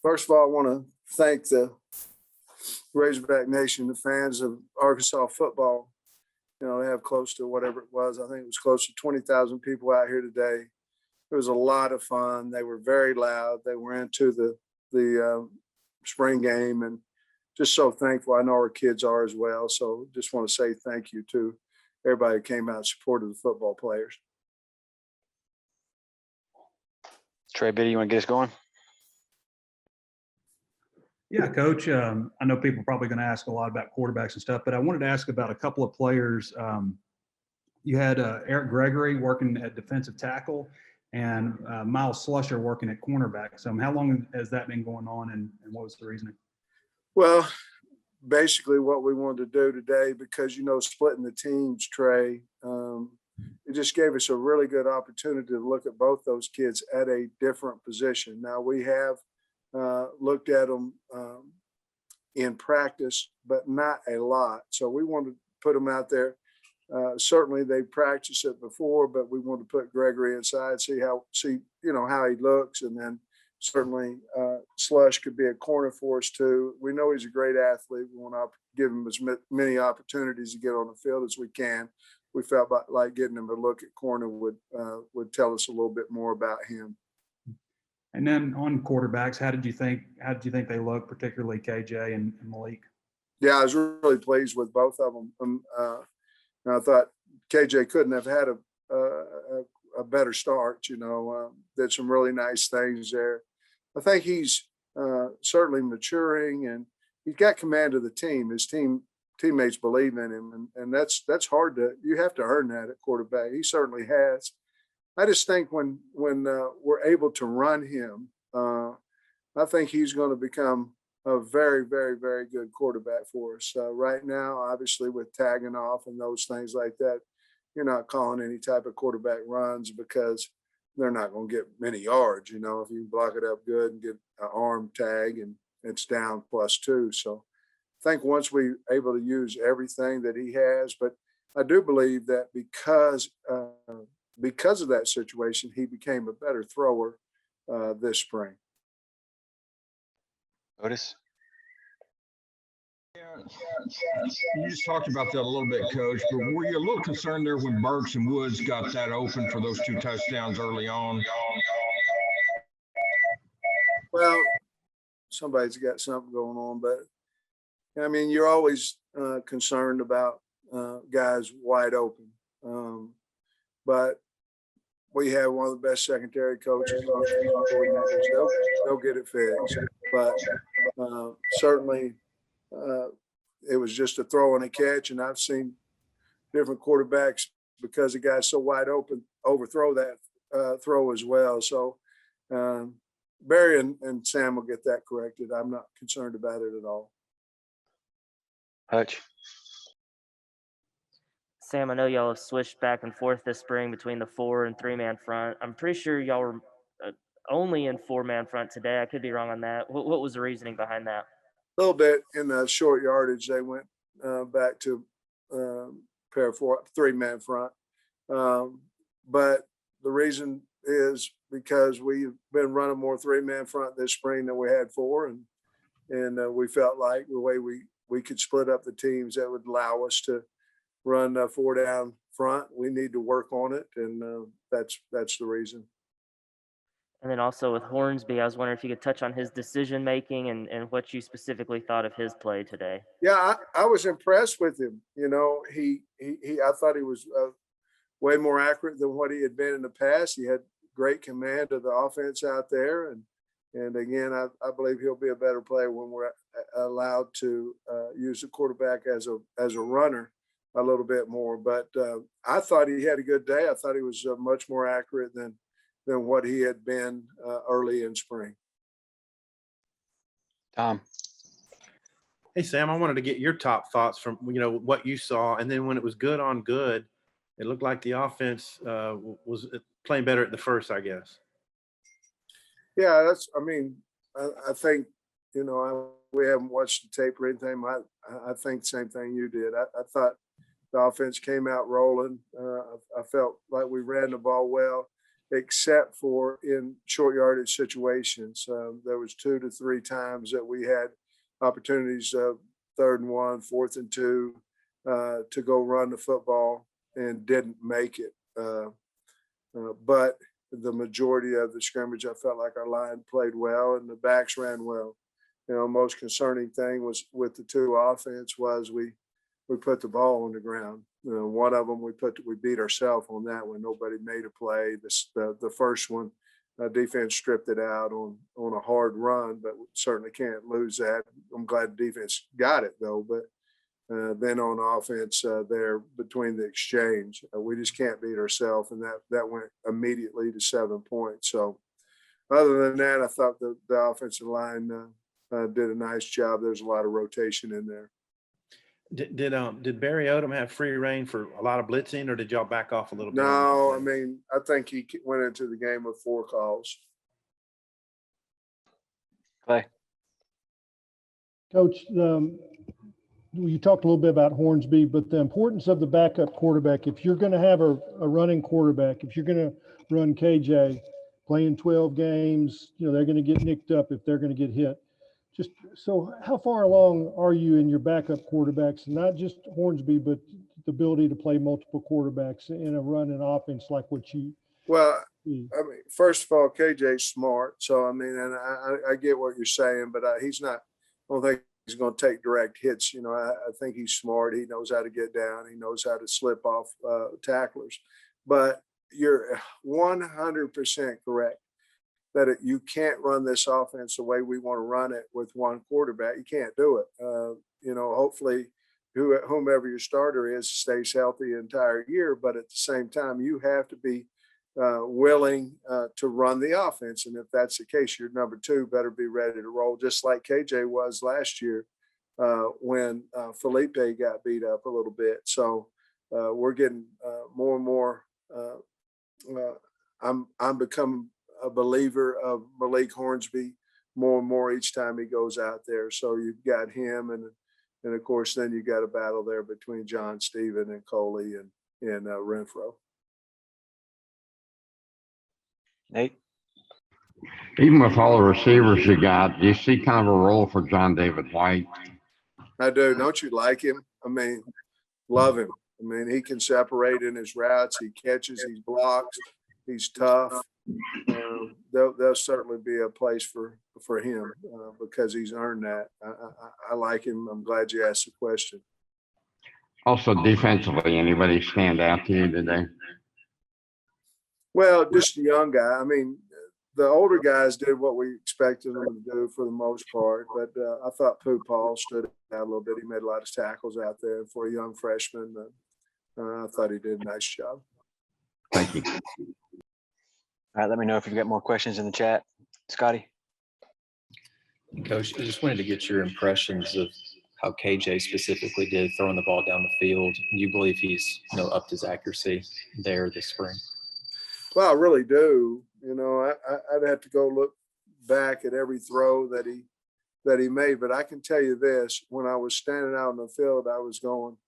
First of all, I want to thank the Razorback Nation, the fans of Arkansas football. You know, they have close to whatever it was. I think it was close to 20,000 people out here today. It was a lot of fun. They were very loud. They were into the spring game, and just so thankful. I know our kids are as well. So just want to say thank you to everybody who came out and supported the football players. Trey Biddy, you want to get us going? Yeah, Coach. I know people are probably going to ask a lot about quarterbacks and stuff, but I wanted to ask about a couple of players. You had Eric Gregory working at defensive tackle and Miles Slusher working at cornerback. So how long has that been going on, and what was the reasoning? Well, basically what we wanted to do today, because, you know, splitting the teams, Trey, it just gave us a really good opportunity to look at both those kids at a different position. Now, we have looked at them in practice, but not a lot. So we wanted to put them out there. Certainly they practiced it before, but we wanted to put Gregory inside, see how he looks. And then certainly Slush could be a corner for us too. We know he's a great athlete. We want to give him as many opportunities to get on the field as we can. We felt like getting him a look at corner would tell us a little bit more about him. And then on quarterbacks, how did you think they looked, particularly KJ and Malik? Yeah, I was really pleased with both of them. I thought KJ couldn't have had a better start. You know, did some really nice things there. I think he's certainly maturing, and he's got command of the team. His teammates believe in him, and that's hard you have to earn that at quarterback. He certainly has. I just think when we're able to run him, I think he's going to become a very, very, very good quarterback for us. Right now, obviously, with tagging off and those things like that, you're not calling any type of quarterback runs because they're not going to get many yards. You know, if you block it up good and get an arm tag, and it's down +2. So I think once we're able to use everything that he has, but I do believe that because of that situation, he became a better thrower this spring. Otis? Yeah, you just talked about that a little bit, Coach, but were you a little concerned there when Burks and Woods got that open for those 2 touchdowns early on? Well, somebody's got something going on, but I mean, you're always concerned about guys wide open. But we have one of the best secondary coaches. They'll get it fixed. But certainly it was just a throw and a catch. And I've seen different quarterbacks, because the guy's so wide open, overthrow that throw as well. So Barry and Sam will get that corrected. I'm not concerned about it at all. Hutch? Sam, I know y'all have switched back and forth this spring between the 4 and 3-man front. I'm pretty sure y'all were only in 4-man front today. I could be wrong on that. What was the reasoning behind that? A little bit in the short yardage. They went back to pair 3-man front. But the reason is because we've been running more 3-man front this spring than we had 4. And we felt like the way we could split up the teams, that would allow us to run 4 down front. We need to work on it, and that's the reason. And then also with Hornsby, I was wondering if you could touch on his decision making and what you specifically thought of his play today. Yeah, I was impressed with him. You know, I thought he was way more accurate than what he had been in the past. He had great command of the offense out there, and again, I believe he'll be a better player when we're allowed to use the quarterback as a runner a little bit more. But I thought he had a good day. I thought he was much more accurate than what he had been early in spring. Tom? Hey, Sam, I wanted to get your top thoughts from, what you saw. And then when it was good on good, it looked like the offense was playing better at the first, I guess. Yeah, I think, we haven't watched the tape or anything. I think the same thing you did. I thought the offense came out rolling. I felt like we ran the ball well. except for in short yardage situations. There was 2 to 3 times that we had opportunities of 3rd and 1, 4th and 2 to go run the football and didn't make it. But the majority of the scrimmage, I felt like our line played well and the backs ran well. Most concerning thing was with the 2 offense was we put the ball on the ground. One of them we beat ourselves on that one. Nobody made a play. The first one, defense stripped it out on a hard run, but we certainly can't lose that. I'm glad the defense got it though. But then on offense, there between the exchange, we just can't beat ourselves, and that went immediately to 7 points. So other than that, I thought the offensive line did a nice job. There's a lot of rotation in there. Did Barry Odom have free reign for a lot of blitzing, or did y'all back off a little bit? No, I mean, I think he went into the game with 4 calls. Clay. Coach, you talked a little bit about Hornsby, but the importance of the backup quarterback, if you're going to have a running quarterback, if you're going to run KJ playing 12 games, they're going to get nicked up if they're going to get hit. Just so how far along are you in your backup quarterbacks, not just Hornsby, but the ability to play multiple quarterbacks in a running offense like what you? Well, I mean, first of all, KJ's smart. So, I mean, and I get what you're saying, but he's not, I don't think he's going to take direct hits. I think he's smart. He knows how to get down. He knows how to slip off tacklers. But you're 100% correct that you can't run this offense the way we want to run it with one quarterback. You can't do it. Hopefully whomever your starter is stays healthy the entire year. But at the same time, you have to be willing to run the offense. And if that's the case, your number 2 better be ready to roll, just like KJ was last year when Felipe got beat up a little bit. So we're getting more and more. I'm becoming a believer of Malik Hornsby more and more each time he goes out there. So you've got him, and of course then you got a battle there between John Steven and Coley and Renfro. Nate. Even with all the receivers you got, do you see kind of a role for John David White? I do. Don't you like him? I mean, love him. I mean, he can separate in his routes. He catches, he blocks, he's tough. There'll certainly be a place for him because he's earned that. I like him. I'm glad you asked the question. Also defensively, anybody stand out to you today? Well, just a young guy. I mean, the older guys did what we expected them to do for the most part, but I thought Pooh Paul stood out a little bit. He made a lot of tackles out there for a young freshman. I thought he did a nice job. Thank you. All right, let me know if you've got more questions in the chat. Scotty. Coach, I just wanted to get your impressions of how KJ specifically did throwing the ball down the field. Do you believe he's upped his accuracy there this spring? Well, I really do. I'd have to go look back at every throw that he made, but I can tell you this: when I was standing out in the field, I was going,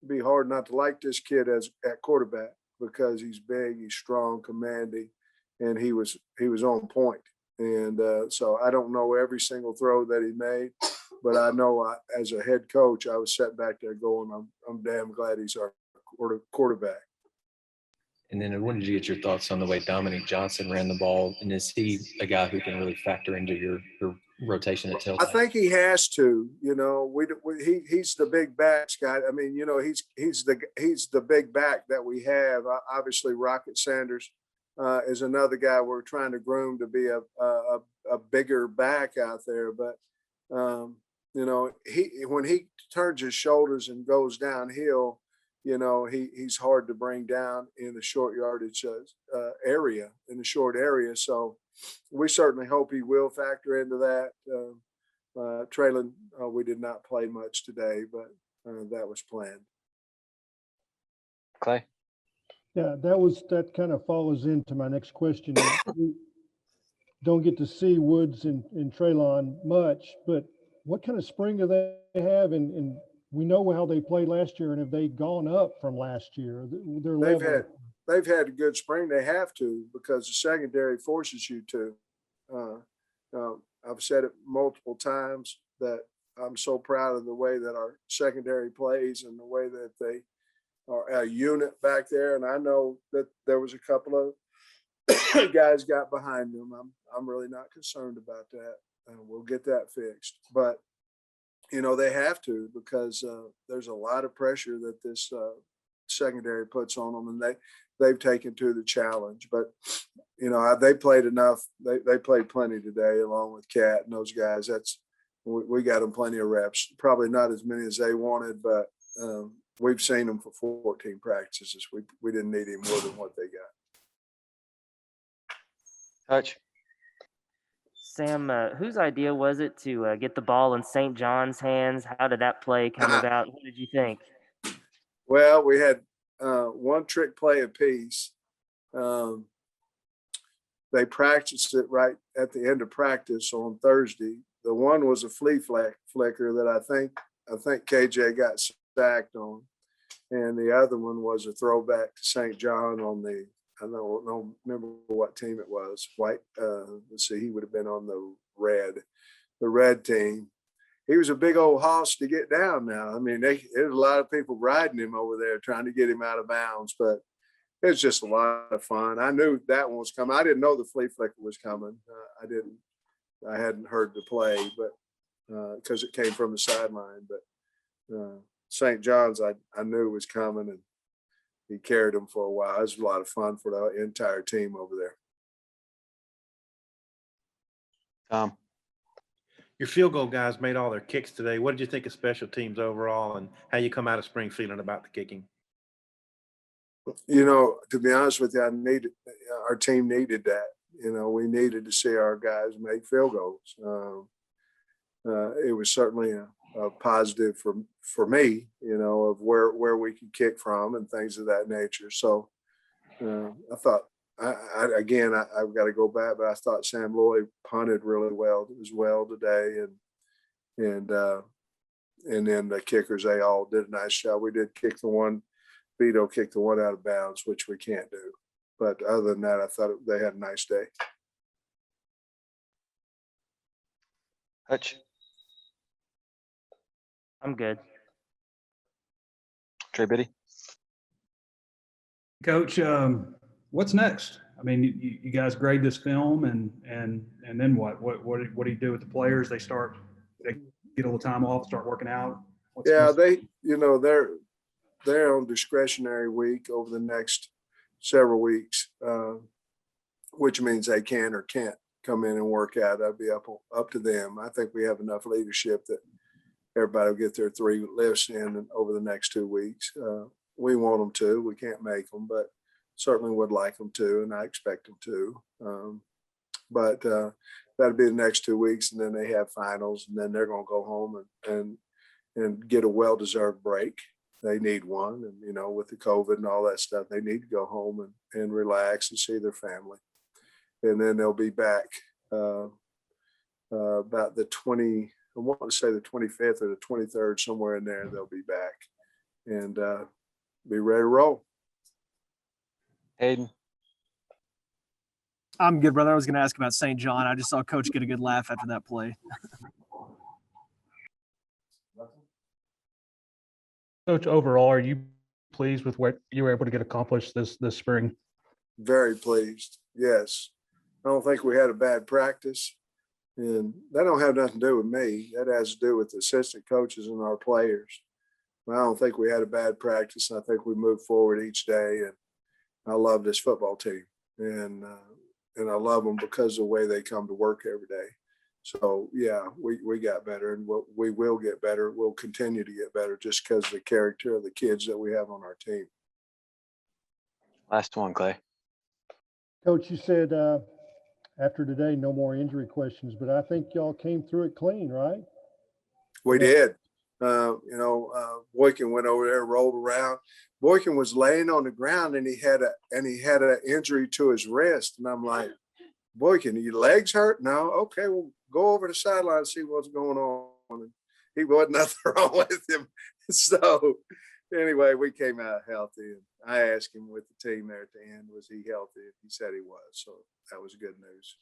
it'd be hard not to like this kid at quarterback because he's big, he's strong, commanding, and he was on point. And so I don't know every single throw that he made, but I know as a head coach, I was sitting back there going, I'm damn glad he's our quarterback. And then I wanted to get your thoughts on the way Dominic Johnson ran the ball. And is he a guy who can really factor into your rotation at tailback? I think he has to. He's the big back, Scott. I mean, he's the big back that we have. Obviously, Rocket Sanders is another guy we're trying to groom to be a bigger back out there. But when he turns his shoulders and goes downhill, he's hard to bring down in the short yardage area, in the short area. So we certainly hope he will factor into that. Traylon, we did not play much today, but that was planned. Clay. Yeah, that kind of follows into my next question. We don't get to see Woods and Traylon much, but what kind of spring do they have? And we know how they played last year, and have they gone up from last year? they've had a good spring. They have to, because the secondary forces you to. I've said it multiple times that I'm so proud of the way that our secondary plays and the way that they are a unit back there. And I know that there was a couple of guys got behind them. I'm really not concerned about that. We'll get that fixed. But they have to, because there's a lot of pressure that this secondary puts on them, and they've taken to the challenge. But they played enough. They played plenty today, along with Cat and those guys. We got them plenty of reps. Probably not as many as they wanted, but we've seen them for 14 practices. We didn't need any more than what they got. Hutch. Sam, whose idea was it to get the ball in St. John's hands? How did that play come about? What did you think? Well, we had one trick play apiece. They practiced it right at the end of practice on Thursday. The one was a flea flicker that I think KJ got sacked on, and the other one was a throwback to St. John on the, I don't remember what team it was. White. Let's see, he would have been on the red team. He was a big old hoss to get down now. I mean, there's a lot of people riding him over there trying to get him out of bounds, but it's just a lot of fun. I knew that one was coming. I didn't know the flea flicker was coming. I hadn't heard the play, but because it came from the sideline. But St. John's, I knew was coming, and he carried them for a while. It was a lot of fun for the entire team over there. Your field goal guys made all their kicks today. What did you think of special teams overall, and how you come out of spring feeling about the kicking? To be honest with you, our team needed that. We needed to see our guys make field goals. It was certainly a positive for me, of where we could kick from and things of that nature. So I thought, I've got to go back, but I thought Sam Lloyd punted really well as well today, and then the kickers, they all did a nice job. We did kick the one. Vito kicked the one out of bounds, which we can't do. But other than that, I thought they had a nice day. Hutch. I'm good. Trey Biddy. Coach, what's next? I mean, you guys grade this film, and then what? What do you do with the players? They get a little time off, start working out. They're on discretionary week over the next several weeks, which means they can or can't come in and work out. That'd be up to them. I think we have enough leadership that everybody will get their 3 lifts in over the next 2 weeks. We want them to. We can't make them, but certainly would like them to, and I expect them to. But that'll be the next 2 weeks, and then they have finals, and then they're going to go home and get a well-deserved break. They need one, and with the COVID and all that stuff, they need to go home and relax and see their family, and then they'll be back about the 20. I want to say the 25th or the 23rd, somewhere in there. They'll be back and be ready to roll. Hayden. I'm good, brother. I was going to ask about St. John. I just saw Coach get a good laugh after that play. Coach, overall, are you pleased with what you were able to get accomplished this spring? Very pleased. Yes. I don't think we had a bad practice, and that don't have nothing to do with me. That has to do with the assistant coaches and our players. I don't think we had a bad practice. I think we moved forward each day, and I love this football team, and I love them because of the way they come to work every day. So, yeah, we got better, and we will get better. We'll continue to get better just because of the character of the kids that we have on our team. Last one, Clay. Coach, you said after today, no more injury questions, but I think y'all came through it clean, right? We did. Boykin went over there, rolled around. Boykin was laying on the ground, and he had an injury to his wrist. And I'm like, Boykin, your legs hurt? No. Okay, well, go over the sideline and see what's going on. And he wasn't nothing wrong with him. So anyway, we came out healthy, and I asked him with the team there at the end, was he healthy? And he said he was. So that was good news.